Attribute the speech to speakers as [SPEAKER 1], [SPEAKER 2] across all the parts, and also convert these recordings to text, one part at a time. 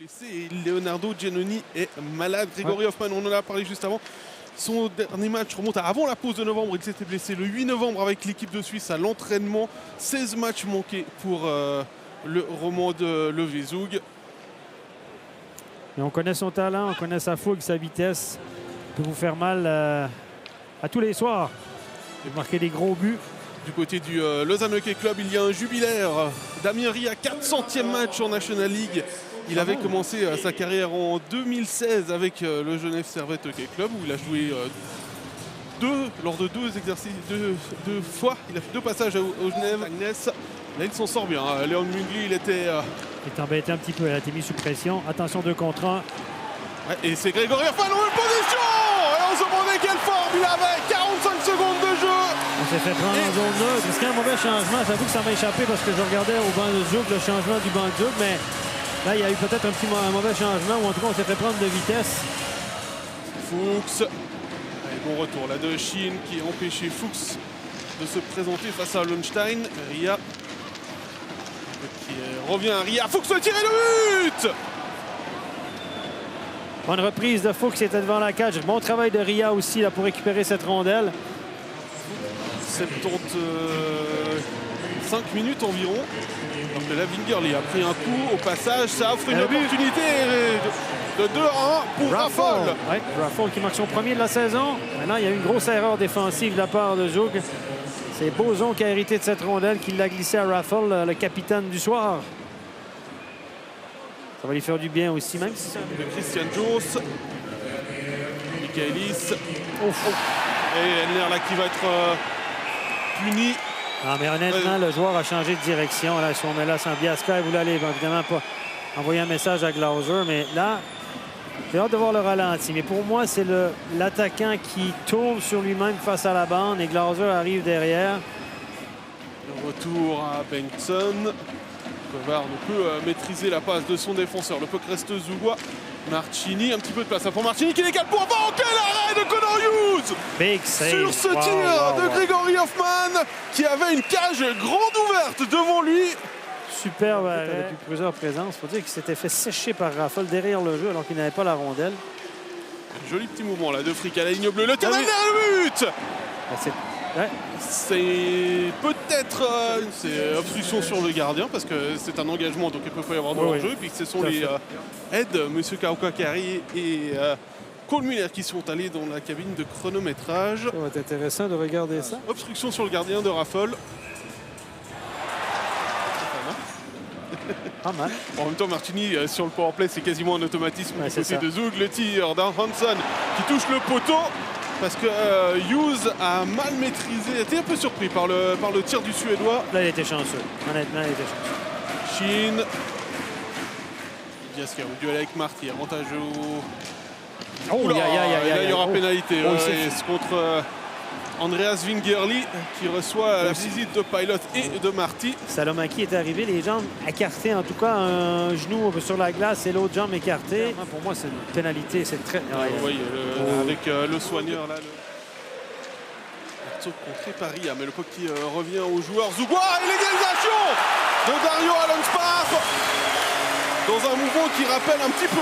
[SPEAKER 1] blessé et Leonardo Giannoni est malade. Grégory Hoffmann, on en a parlé juste avant. Son dernier match remonte à avant la pause de novembre. Il s'était blessé le 8 novembre avec l'équipe de Suisse à l'entraînement. 16 matchs manqués pour le roman de Levezoug.
[SPEAKER 2] Et on connaît son talent, on connaît sa fougue, sa vitesse. Il peut vous faire mal à tous les soirs. Il peut marquer des gros buts.
[SPEAKER 1] Du côté du Lausanne Hockey Club, il y a un jubilaire. Damien Ria, 400e match en National League. Il avait commencé sa carrière en 2016 avec le Genève Servette Hockey Club où il a joué lors de deux exercices, deux fois. Il a fait 2 passages au Genève. Agnès, là, il s'en sort bien. Léon Mungli, il était...
[SPEAKER 2] Il est embêté un petit peu, il a été mis sous pression. Attention, 2 contre 1.
[SPEAKER 1] Ouais, et c'est Grégory Hoffmann en position. Et on se demandait quelle forme il avait. 45 secondes de jeu.
[SPEAKER 2] On s'est fait prendre en zone neutre. Est-ce qu'il y a un mauvais changement? J'avoue que ça m'a échappé parce que je regardais au banc de Zouk, le changement du banc de Zouk, mais là, il y a eu peut-être un mauvais changement, ou en tout cas, on s'est fait prendre de vitesse.
[SPEAKER 1] Fuchs. Allez, bon retour là de Chine qui a empêché Fuchs de se présenter face à Lundstein. Ria qui revient à Ria. Fuchs le tir et le but.
[SPEAKER 2] Bonne reprise de Fuchs qui était devant la cage. Bon travail de Ria aussi là, pour récupérer cette rondelle.
[SPEAKER 1] 75 minutes environ. Donc la Vingerli a pris un coup au passage. Ça offre une opportunité de 2-1 pour Raffol.
[SPEAKER 2] Ouais, Raffol qui marque son premier de la saison. Maintenant, il y a eu une grosse erreur défensive de la part de Zouk. C'est Bozon qui a hérité de cette rondelle, qui l'a glissé à Raffol, le capitaine du soir. Ça va lui faire du bien aussi, même si
[SPEAKER 1] de Christian Joos. Michaelis. Et Elner là qui va être puni.
[SPEAKER 2] Non, mais honnêtement, le joueur a changé de direction. Là, si on met là sans Biasca, il voulait aller évidemment pas envoyer un message à Glauser. Mais là, j'ai hâte de voir le ralenti. Mais pour moi, c'est l'attaquant qui tourne sur lui-même face à la bande et Glauser arrive derrière.
[SPEAKER 1] Le retour à Bengtsson. Kovar ne peut maîtriser la passe de son défenseur. Le puck reste Zougois. Martini, un petit peu de place pour Martini qui décale pour avant. Quel arrêt de Connor Hughes
[SPEAKER 2] Big save.
[SPEAKER 1] Sur ce tir de Grégory Hoffmann qui avait une cage grande ouverte devant lui.
[SPEAKER 2] Superbe arrêt. Depuis plusieurs présences. Il faut dire qu'il s'était fait sécher par Raffol derrière le jeu alors qu'il n'avait pas la rondelle.
[SPEAKER 1] Joli petit mouvement là de Frick à la ligne bleue. Le tir derrière le but. C'est peut-être obstruction sur le gardien parce que c'est un engagement, donc il peut pas y avoir de hors-jeu. Et puis ce sont les aides, M. Kaukakari et Cole Muller qui sont allés dans la cabine de chronométrage.
[SPEAKER 2] Ça va être intéressant de regarder ça.
[SPEAKER 1] Obstruction sur le gardien de Raffol.
[SPEAKER 2] Pas mal.
[SPEAKER 1] En même temps, Martini sur le powerplay, c'est quasiment un automatisme du côté de Zug. Le tir d'un Hansen qui touche le poteau. Parce que Hughes a mal maîtrisé, était un peu surpris par le tir du Suédois.
[SPEAKER 2] Là, il était chanceux. Honnêtement, il était chanceux.
[SPEAKER 1] Chine. Biasca au duel avec Marty. Avantage au... Là, il y aura pénalité. C'est contre Andreas Vingerli qui reçoit la visite de Pilot et de Marty.
[SPEAKER 2] Salomaki est arrivé, les jambes écartées. En tout cas, un genou sur la glace et l'autre jambe écartée. Pour moi, c'est une pénalité. C'est très...
[SPEAKER 1] Oui, avec le soigneur là. Contré par Ria, mais le puck qui revient aux joueurs. Zougois et l'égalisation de Dario Allenspar dans un mouvement qui rappelle un petit peu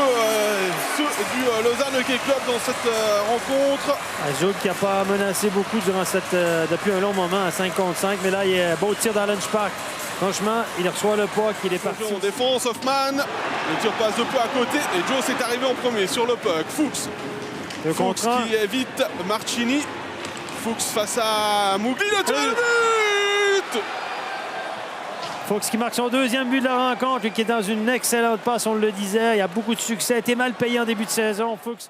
[SPEAKER 1] ceux du Lausanne Hockey Club dans cette rencontre.
[SPEAKER 2] Zouk qui n'a pas menacé beaucoup depuis un long moment à 5 contre 5, mais là il y a un beau tir d'Allenspar. Franchement, il reçoit le puck, il est parti.
[SPEAKER 1] En défense, Hoffmann, le tir passe de peu à côté et Joe est arrivé en premier sur le puck. Fuchs qui évite Martini. Fuchs face à Mugli, le tir de but.
[SPEAKER 2] Fuchs qui marque son 2e but de la rencontre, qui est dans une excellente passe, on le disait. Il y a beaucoup de succès, a été mal payé en début de saison. Fuchs.